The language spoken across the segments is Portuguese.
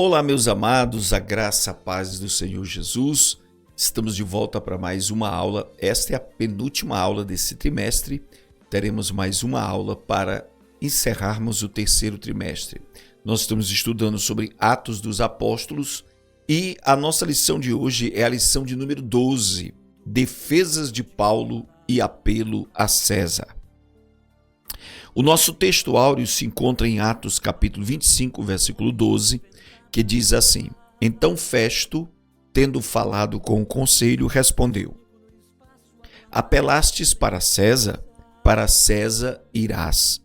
Olá, meus amados, a graça, a paz do Senhor Jesus. Estamos de volta para mais uma aula. Esta é a penúltima aula desse trimestre. Teremos mais uma aula para encerrarmos o terceiro trimestre. Nós estamos estudando sobre Atos dos Apóstolos e a nossa lição de hoje é a lição de número 12, Defesas de Paulo e apelo a César. O nosso texto áureo se encontra em Atos capítulo 25, versículo 12, que diz assim: Então Festo, tendo falado com o conselho, respondeu: Apelastes para César irás.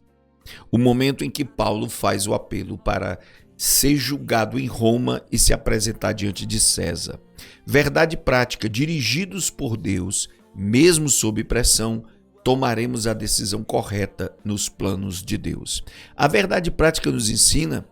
O momento em que Paulo faz o apelo para ser julgado em Roma e se apresentar diante de César. Verdade prática, dirigidos por Deus, mesmo sob pressão, tomaremos a decisão correta nos planos de Deus. A verdade prática nos ensina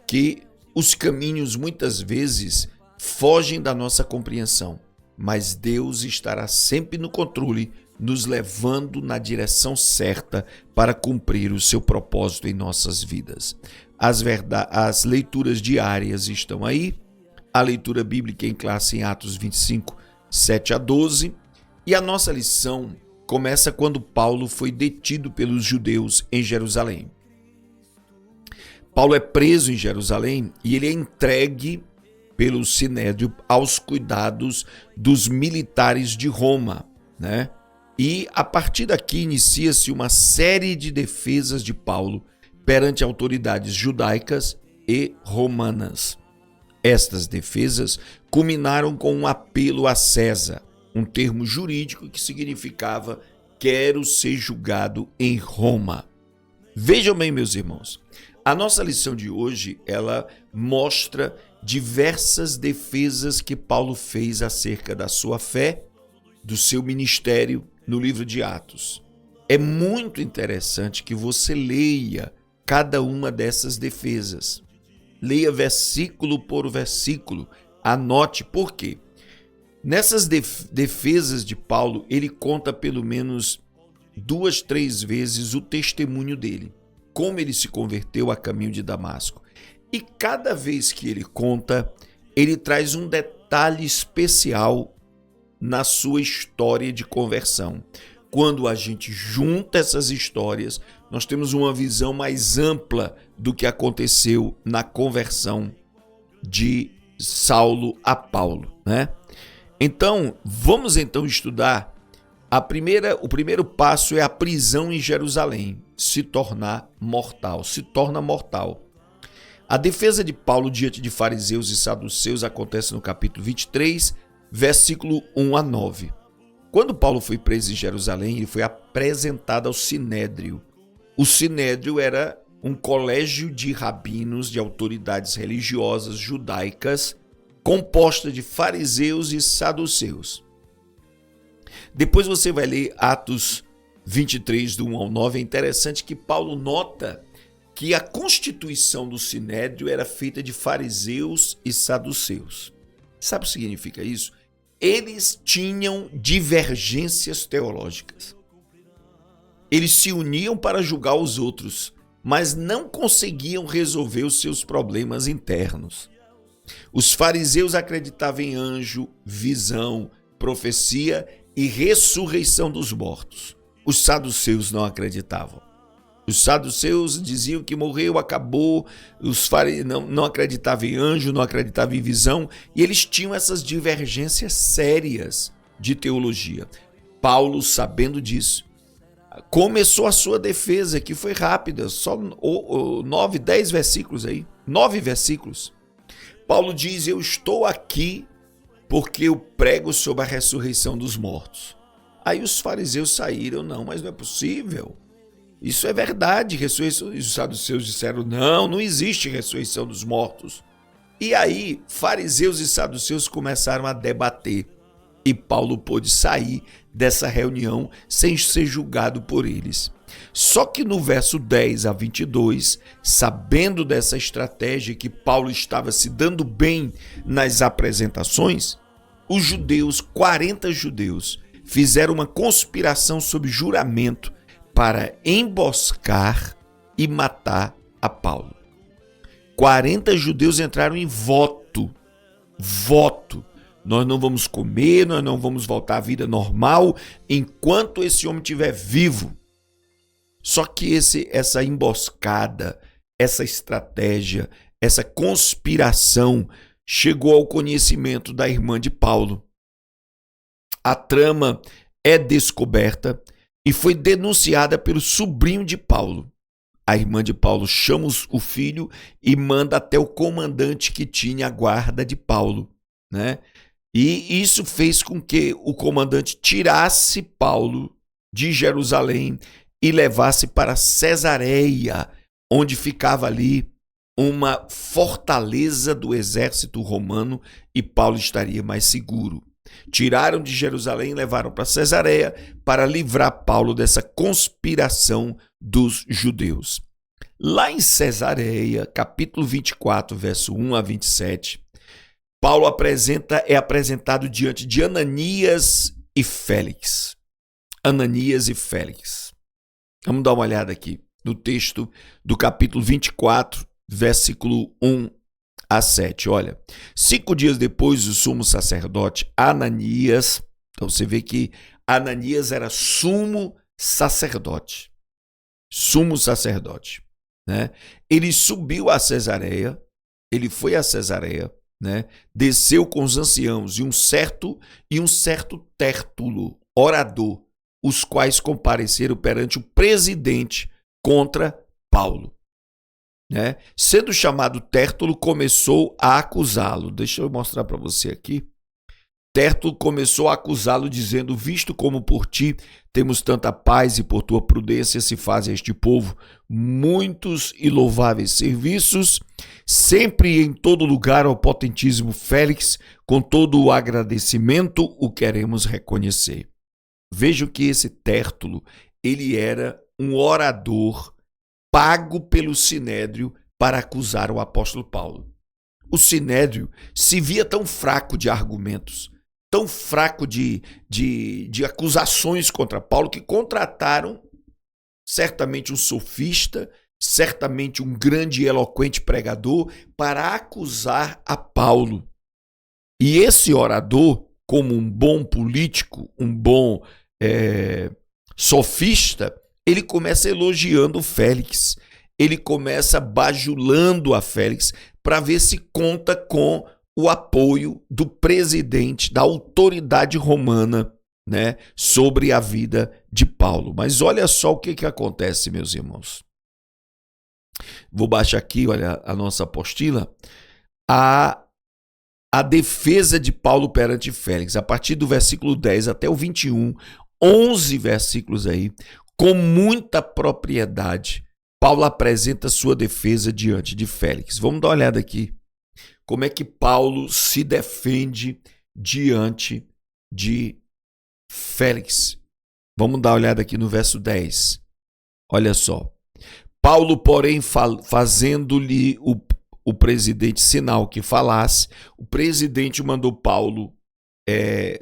que os caminhos muitas vezes fogem da nossa compreensão, mas Deus estará sempre no controle, nos levando na direção certa para cumprir o seu propósito em nossas vidas. As leituras diárias estão aí, a leitura bíblica em classe em Atos 25, 7 a 12, e a nossa lição começa quando Paulo foi detido pelos judeus em Jerusalém. Paulo é preso em Jerusalém e ele é entregue pelo Sinédrio aos cuidados dos militares de Roma, né? E a partir daqui inicia-se uma série de defesas de Paulo perante autoridades judaicas e romanas. Estas defesas culminaram com um apelo a César, um termo jurídico que significava quero ser julgado em Roma. Vejam bem, meus irmãos, a nossa lição de hoje, ela mostra diversas defesas que Paulo fez acerca da sua fé, do seu ministério no livro de Atos. É muito interessante que você leia cada uma dessas defesas. Leia versículo por versículo, anote por quê. Nessas defesas de Paulo, ele conta pelo menos 2, 3 vezes o testemunho dele, como ele se converteu a caminho de Damasco. E cada vez que ele conta, ele traz um detalhe especial na sua história de conversão. Quando a gente junta essas histórias, nós temos uma visão mais ampla do que aconteceu na conversão de Saulo a Paulo, né? Então, vamos estudar. O primeiro passo é a prisão em Jerusalém, se torna mortal. A defesa de Paulo diante de fariseus e saduceus acontece no capítulo 23, versículo 1 a 9. Quando Paulo foi preso em Jerusalém, ele foi apresentado ao Sinédrio. O Sinédrio era um colégio de rabinos, de autoridades religiosas judaicas, composta de fariseus e saduceus. Depois você vai ler Atos 23, do 1 ao 9. É interessante que Paulo nota que a constituição do Sinédrio era feita de fariseus e saduceus. Sabe o que significa isso? Eles tinham divergências teológicas. Eles se uniam para julgar os outros, mas não conseguiam resolver os seus problemas internos. Os fariseus acreditavam em anjo, visão, profecia e ressurreição dos mortos. Os saduceus não acreditavam. Os saduceus diziam que morreu, acabou. Os fariseus não acreditavam em anjo, não acreditavam em visão. E eles tinham essas divergências sérias de teologia. Paulo, sabendo disso, começou a sua defesa, que foi rápida, só 9, 10 versículos aí. 9 versículos. Paulo diz: eu estou aqui porque eu prego sobre a ressurreição dos mortos. Aí os fariseus saíram: não, mas não é possível. Isso é verdade, ressurreição. E os saduceus disseram: não existe ressurreição dos mortos. E aí, fariseus e saduceus começaram a debater. E Paulo pôde sair dessa reunião sem ser julgado por eles. Só que no verso 10 a 22, sabendo dessa estratégia que Paulo estava se dando bem nas apresentações, os judeus, 40 judeus, fizeram uma conspiração sob juramento para emboscar e matar a Paulo. 40 judeus entraram em voto. Nós não vamos comer, nós não vamos voltar à vida normal enquanto esse homem estiver vivo. Só que essa emboscada, essa estratégia, essa conspiração chegou ao conhecimento da irmã de Paulo. A trama é descoberta e foi denunciada pelo sobrinho de Paulo. A irmã de Paulo chama o filho e manda até o comandante que tinha a guarda de Paulo, né? E isso fez com que o comandante tirasse Paulo de Jerusalém e levasse para Cesareia, onde ficava ali uma fortaleza do exército romano e Paulo estaria mais seguro. Tiraram de Jerusalém e levaram para Cesareia para livrar Paulo dessa conspiração dos judeus. Lá em Cesareia, capítulo 24, verso 1 a 27, Paulo é apresentado diante de Ananias e Félix. Ananias e Félix. Vamos dar uma olhada aqui no texto do capítulo 24, versículo 1 a 7. Olha, 5 dias depois, o sumo sacerdote Ananias, então você vê que Ananias era sumo sacerdote, né? Ele subiu a Cesareia, ele foi a Cesareia, né? Desceu com os anciãos e um certo Tértulo, orador, os quais compareceram perante o presidente contra Paulo, né? Sendo chamado Tértulo, começou a acusá-lo. Deixa eu mostrar para você aqui. Tértulo começou a acusá-lo, dizendo: visto como por ti temos tanta paz e por tua prudência se faz a este povo muitos e louváveis serviços, sempre e em todo lugar ao potentíssimo Félix, com todo o agradecimento o queremos reconhecer. Veja que esse Tértulo, ele era um orador pago pelo Sinédrio para acusar o apóstolo Paulo. O Sinédrio se via tão fraco de argumentos, tão fraco de acusações contra Paulo, que contrataram certamente um sofista, certamente um grande e eloquente pregador para acusar a Paulo. E esse orador, como um bom político, um bom sofista, ele começa elogiando o Félix, ele começa bajulando a Félix para ver se conta com o apoio do presidente, da autoridade romana, né, sobre a vida de Paulo. Mas olha só o que acontece, meus irmãos. Vou baixar aqui, olha, a nossa apostila, a defesa de Paulo perante Félix, a partir do versículo 10 até o 21, 11 versículos aí, com muita propriedade, Paulo apresenta sua defesa diante de Félix. Vamos dar uma olhada aqui. Como é que Paulo se defende diante de Félix? Vamos dar uma olhada aqui no verso 10. Olha só. Paulo, porém, fazendo-lhe o presidente sinal que falasse, o presidente mandou Paulo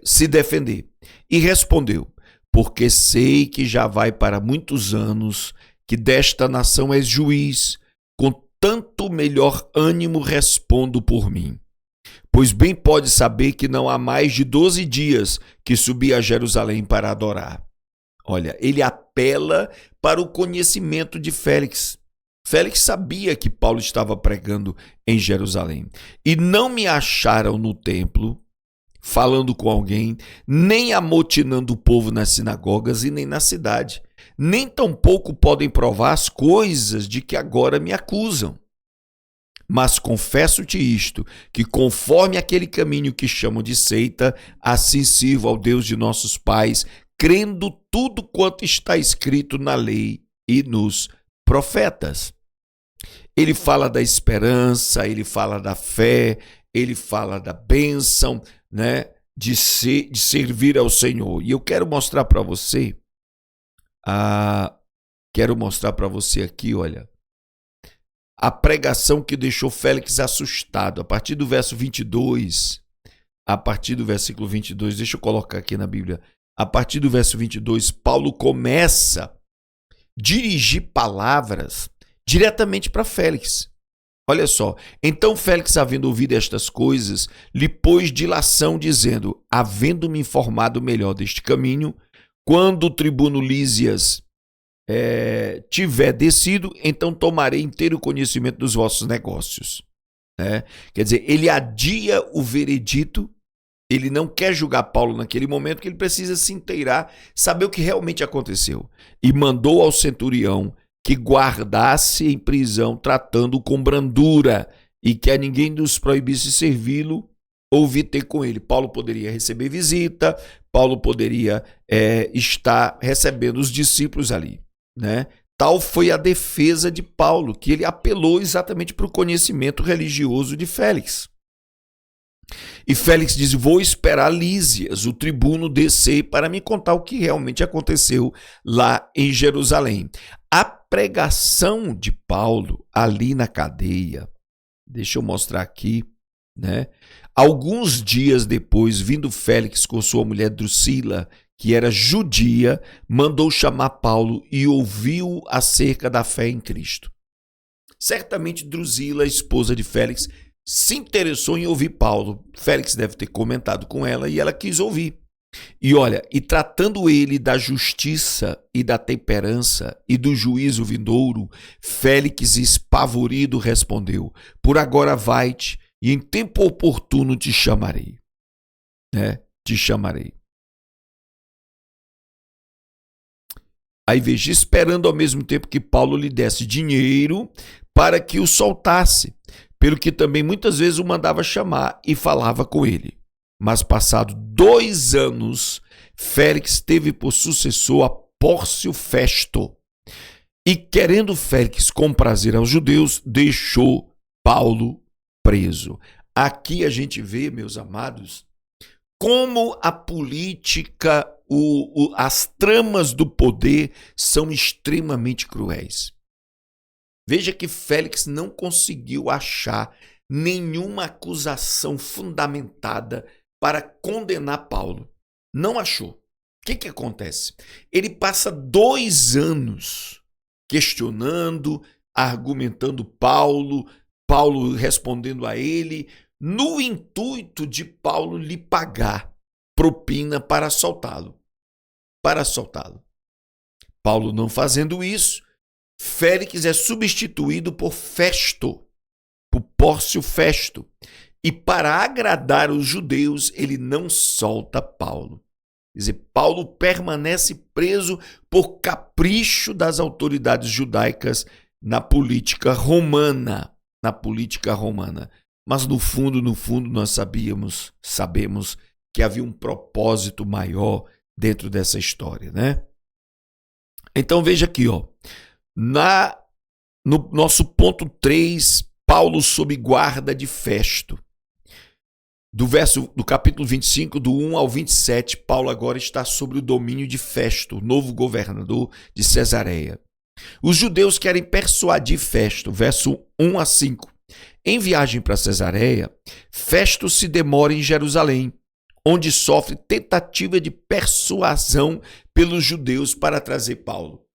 se defender. E respondeu: porque sei que já vai para muitos anos que desta nação és juiz, com tanto melhor ânimo respondo por mim. Pois bem pode saber que não há mais de 12 dias que subi a Jerusalém para adorar. Olha, ele apela para o conhecimento de Félix. Félix sabia que Paulo estava pregando em Jerusalém. E não me acharam no templo, falando com alguém, nem amotinando o povo nas sinagogas e nem na cidade. Nem tampouco podem provar as coisas de que agora me acusam. Mas confesso-te isto, que conforme aquele caminho que chamam de seita, assim sirvo ao Deus de nossos pais, crendo tudo quanto está escrito na lei e nos profetas. Ele fala da esperança, ele fala da fé, ele fala da bênção, né, de servir ao Senhor. E eu quero mostrar para você, aqui, olha, a pregação que deixou Félix assustado. A partir do verso 22, a partir do versículo 22, deixa eu colocar aqui na Bíblia. A partir do verso 22, Paulo começa a dirigir palavras diretamente para Félix. Olha só, então Félix, havendo ouvido estas coisas, lhe pôs dilação, dizendo, havendo-me informado melhor deste caminho, quando o tribuno Lísias tiver descido, então tomarei inteiro conhecimento dos vossos negócios. Quer dizer, ele adia o veredito, ele não quer julgar Paulo naquele momento, porque ele precisa se inteirar, saber o que realmente aconteceu. E mandou ao centurião que guardasse em prisão, tratando-o com brandura, e que a ninguém nos proibisse servi-lo ou vir ter com ele. Paulo poderia receber visita, Paulo poderia estar recebendo os discípulos ali, né? Tal foi a defesa de Paulo, que ele apelou exatamente para o conhecimento religioso de Félix. E Félix diz, vou esperar Lísias, o tribuno, descer para me contar o que realmente aconteceu lá em Jerusalém. A pregação de Paulo ali na cadeia, deixa eu mostrar aqui, né? Alguns dias depois, vindo Félix com sua mulher Drusila, que era judia, mandou chamar Paulo e ouviu acerca da fé em Cristo. Certamente Drusila, esposa de Félix, se interessou em ouvir Paulo. Félix deve ter comentado com ela e ela quis ouvir. E olha, e tratando ele da justiça e da temperança e do juízo vindouro, Félix, espavorido, respondeu, por agora vai-te e em tempo oportuno te chamarei. Te chamarei. Aí veja, esperando ao mesmo tempo que Paulo lhe desse dinheiro para que o soltasse, pelo que também muitas vezes o mandava chamar e falava com ele. Mas passado 2 anos, Félix teve por sucessor a Pórcio Festo. E querendo Félix comprazer aos judeus, deixou Paulo preso. Aqui a gente vê, meus amados, como a política, as tramas do poder são extremamente cruéis. Veja que Félix não conseguiu achar nenhuma acusação fundamentada para condenar Paulo. Não achou. O que acontece? Ele passa 2 anos questionando, argumentando Paulo respondendo a ele, no intuito de Paulo lhe pagar propina para soltá-lo. Paulo não fazendo isso, Félix é substituído por Festo, por Pórcio Festo. E para agradar os judeus, ele não solta Paulo. Quer dizer, Paulo permanece preso por capricho das autoridades judaicas na política romana. Mas no fundo, nós sabemos que havia um propósito maior dentro dessa história, né? Então veja aqui, no nosso ponto 3, Paulo sob guarda de Festo. Do capítulo 25, do 1 ao 27, Paulo agora está sob o domínio de Festo, novo governador de Cesareia. Os judeus querem persuadir Festo, verso 1 a 5. Em viagem para Cesareia, Festo se demora em Jerusalém, onde sofre tentativa de persuasão pelos judeus para trazer Paulo.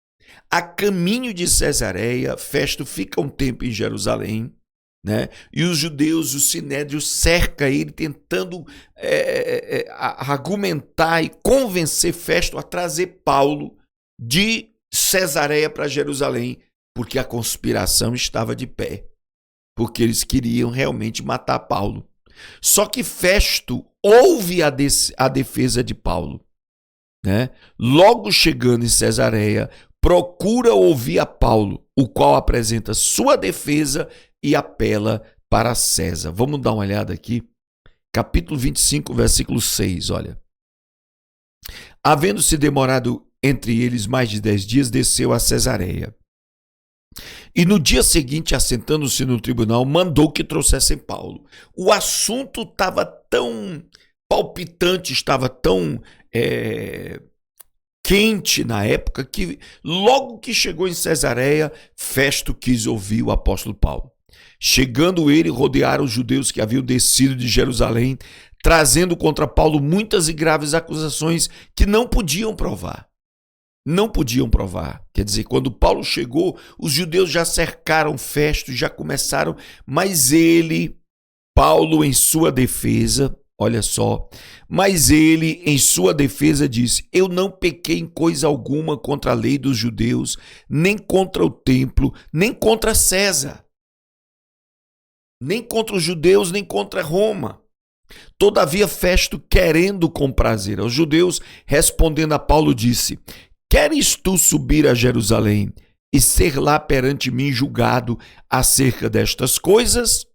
A caminho de Cesareia, Festo fica um tempo em Jerusalém, né? E os judeus, o sinédrio, cerca ele, tentando argumentar e convencer Festo a trazer Paulo de Cesareia para Jerusalém, porque a conspiração estava de pé, porque eles queriam realmente matar Paulo. Só que Festo ouve a defesa de Paulo, né? Logo chegando em Cesareia, procura ouvir a Paulo, o qual apresenta sua defesa e apela para César. Vamos dar uma olhada aqui. Capítulo 25, versículo 6, olha. Havendo-se demorado entre eles mais de 10 dias, desceu a Cesareia. E no dia seguinte, assentando-se no tribunal, mandou que trouxessem Paulo. O assunto estava tão palpitante, estava tão quente na época, que logo que chegou em Cesareia, Festo quis ouvir o apóstolo Paulo. Chegando ele, rodearam os judeus que haviam descido de Jerusalém, trazendo contra Paulo muitas e graves acusações que não podiam provar. não podiam provar. Quer dizer, quando Paulo chegou, os judeus já cercaram Festo, já começaram, mas Paulo, em sua defesa, olha só, mas ele, em sua defesa, disse: eu não pequei em coisa alguma contra a lei dos judeus, nem contra o templo, nem contra César, nem contra os judeus, nem contra Roma. Todavia, Festo, querendo comprazer aos judeus, respondendo a Paulo, disse: queres tu subir a Jerusalém e ser lá perante mim julgado acerca destas coisas?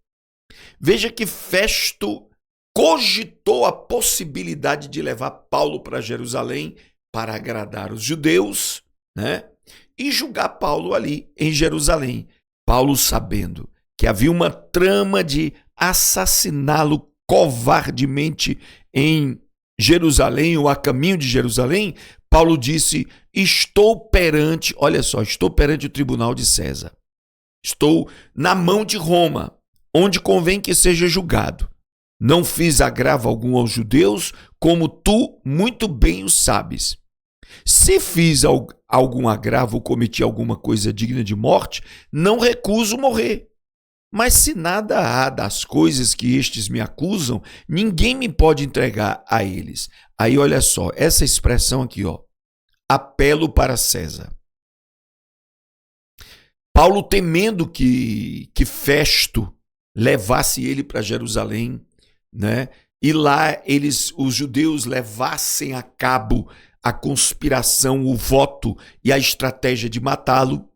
Veja que Festo cogitou a possibilidade de levar Paulo para Jerusalém para agradar os judeus, né? E julgar Paulo ali em Jerusalém. Paulo, sabendo que havia uma trama de assassiná-lo covardemente em Jerusalém ou a caminho de Jerusalém, Paulo disse: estou perante o tribunal de César. Estou na mão de Roma, onde convém que seja julgado. Não fiz agravo algum aos judeus, como tu muito bem o sabes. Se fiz algum agravo ou cometi alguma coisa digna de morte, não recuso morrer. Mas se nada há das coisas que estes me acusam, ninguém me pode entregar a eles. Aí olha só, essa expressão aqui, apelo para César. Paulo, temendo que Festo levasse ele para Jerusalém, né? E lá os judeus levassem a cabo a conspiração, o voto e a estratégia de matá-lo.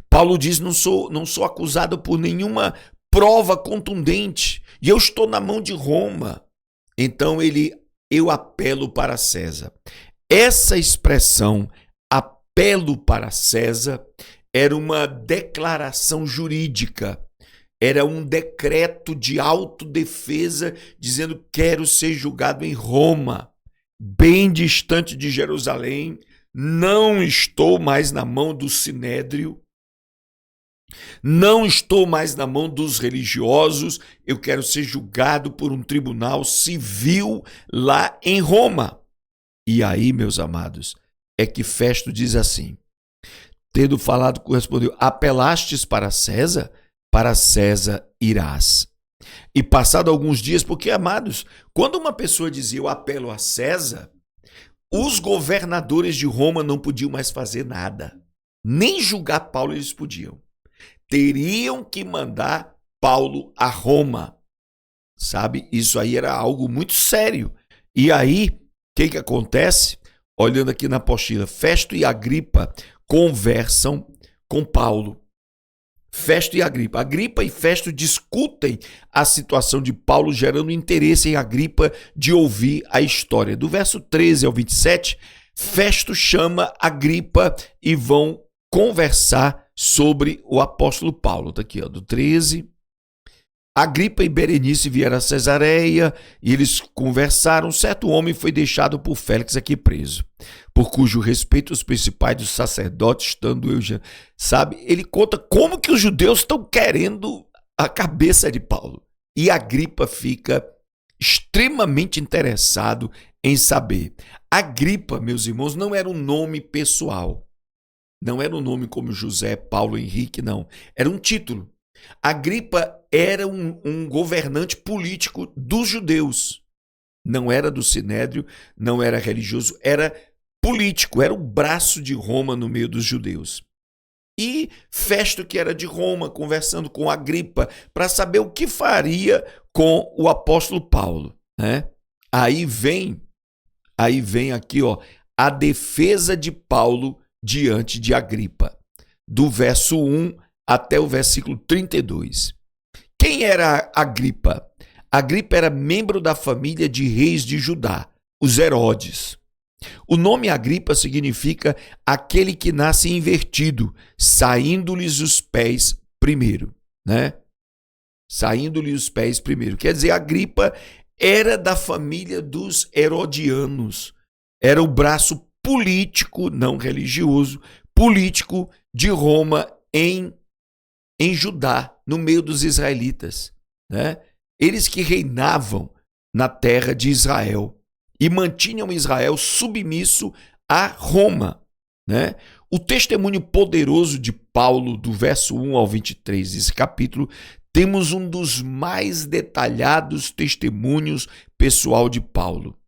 Paulo diz: não sou acusado por nenhuma prova contundente e eu estou na mão de Roma. Então eu apelo para César. Essa expressão, apelo para César, era uma declaração jurídica. Era um decreto de autodefesa dizendo: quero ser julgado em Roma, bem distante de Jerusalém, não estou mais na mão do sinédrio, não estou mais na mão dos religiosos, eu quero ser julgado por um tribunal civil lá em Roma. E aí, meus amados, é que Festo diz assim: tendo falado, correspondeu: apelastes para César irás. E passado alguns dias, porque, amados, quando uma pessoa dizia: eu apelo a César, os governadores de Roma não podiam mais fazer nada. Nem julgar Paulo eles podiam. Teriam que mandar Paulo a Roma. Sabe? Isso aí era algo muito sério. E aí, o que acontece? Olhando aqui na apostila, Festo e Agripa conversam com Paulo. Festo e Agripa. Agripa e Festo discutem a situação de Paulo, gerando interesse em Agripa de ouvir a história. Do verso 13 ao 27, Festo chama Agripa e vão conversar sobre o apóstolo Paulo. Está aqui, do 13. Agripa e Berenice vieram a Cesareia e eles conversaram. Certo homem foi deixado por Félix aqui preso, por cujo respeito os principais dos sacerdotes, estando eu já... Sabe, ele conta como que os judeus estão querendo a cabeça de Paulo. E Agripa fica extremamente interessado em saber. Agripa, meus irmãos, não era um nome pessoal. Não era um nome como José, Paulo, Henrique, não. Era um título. Agripa era um governante político dos judeus. Não era do sinédrio, não era religioso, era político, era o braço de Roma no meio dos judeus. E Festo, que era de Roma, conversando com Agripa para saber o que faria com o apóstolo Paulo, né? Aí vem aqui, a defesa de Paulo diante de Agripa, do verso 1 até o versículo 32. Quem era Agripa? Agripa era membro da família de reis de Judá, os Herodes. O nome Agripa significa aquele que nasce invertido, saindo-lhes os pés primeiro, né? Saindo-lhe os pés primeiro. Quer dizer, Agripa era da família dos herodianos. Era o braço político, não religioso, político de Roma em Judá, no meio dos israelitas, né? Eles que reinavam na terra de Israel e mantinham Israel submisso a Roma. né? O testemunho poderoso de Paulo, do verso 1 ao 23 desse capítulo, temos um dos mais detalhados testemunhos pessoal de Paulo.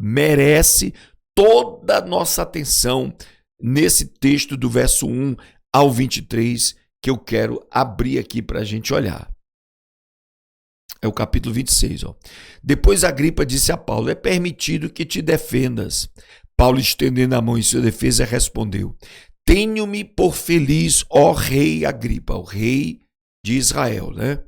Merece toda a nossa atenção nesse texto do verso 1 ao 23, que eu quero abrir aqui para a gente olhar. É o capítulo 26. Ó. Depois Agripa disse a Paulo: é permitido que te defendas. Paulo, estendendo a mão em sua defesa, respondeu: tenho-me por feliz, ó rei Agripa, o rei de Israel, né?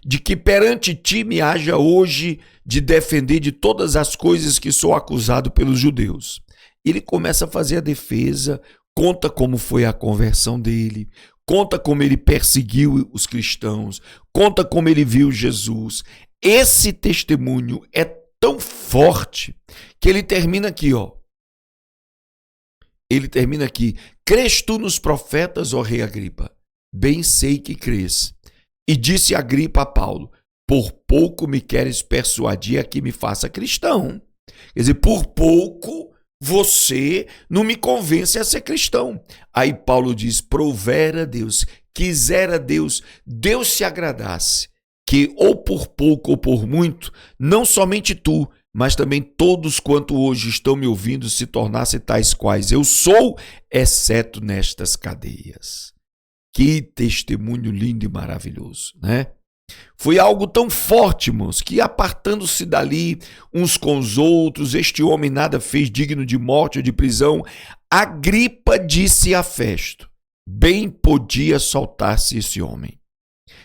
De que perante ti me haja hoje de defender de todas as coisas que sou acusado pelos judeus. Ele começa a fazer a defesa, conta como foi a conversão dele, conta como ele perseguiu os cristãos, conta como ele viu Jesus. Esse testemunho é tão forte que ele termina aqui, ó. Ele termina aqui: crês tu nos profetas, ó rei Agripa? Bem sei que crês. E disse Agripa a Paulo: por pouco me queres persuadir a que me faça cristão. Quer dizer, por pouco você não me convence a ser cristão. Aí Paulo diz: provera Deus, quisera Deus, Deus se agradasse, que ou por pouco ou por muito, não somente tu, mas também todos quanto hoje estão me ouvindo se tornassem tais quais eu sou, exceto nestas cadeias. Que testemunho lindo e maravilhoso, né? Foi algo tão forte, irmãos, que apartando-se dali uns com os outros, este homem nada fez digno de morte ou de prisão. Agripa disse a Festo: bem podia soltar-se esse homem,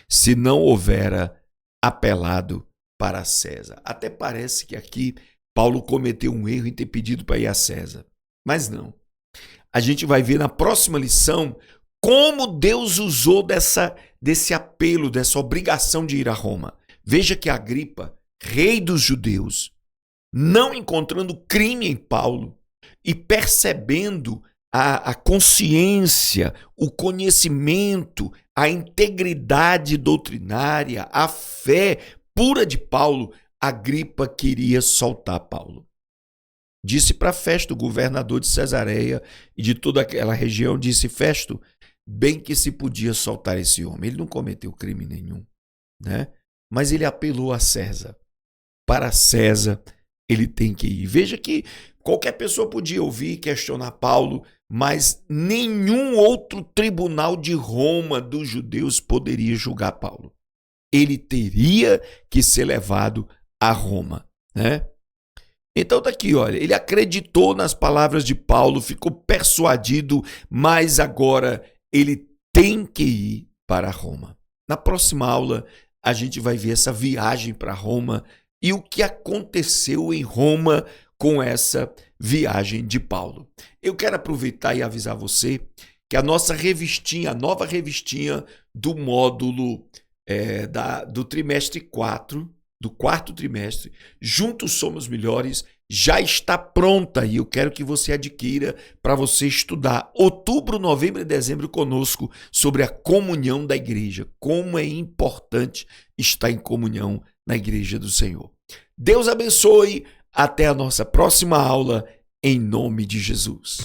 se não houvera apelado para César. Até parece que aqui Paulo cometeu um erro em ter pedido para ir a César, mas não. A gente vai ver na próxima lição como Deus usou desse apelo, dessa obrigação de ir a Roma. Veja que Agripa, rei dos judeus, não encontrando crime em Paulo e percebendo a consciência, o conhecimento, a integridade doutrinária, a fé pura de Paulo, Agripa queria soltar Paulo. Disse para Festo, governador de Cesareia e de toda aquela região, disse: Festo, bem que se podia soltar esse homem. Ele não cometeu crime nenhum, né? Mas ele apelou a César. Para César, ele tem que ir. Veja que qualquer pessoa podia ouvir e questionar Paulo, mas nenhum outro tribunal de Roma dos judeus poderia julgar Paulo. Ele teria que ser levado a Roma, né? Então tá aqui, olha, ele acreditou nas palavras de Paulo, ficou persuadido, mas agora ele tem que ir para Roma. Na próxima aula, a gente vai ver essa viagem para Roma e o que aconteceu em Roma com essa viagem de Paulo. Eu quero aproveitar e avisar você que a nossa revistinha, a nova revistinha do módulo do trimestre 4, do quarto trimestre, Juntos Somos Melhores, já está pronta e eu quero que você adquira para você estudar outubro, novembro e dezembro conosco sobre a comunhão da igreja, como é importante estar em comunhão na igreja do Senhor. Deus abençoe, até a nossa próxima aula, em nome de Jesus.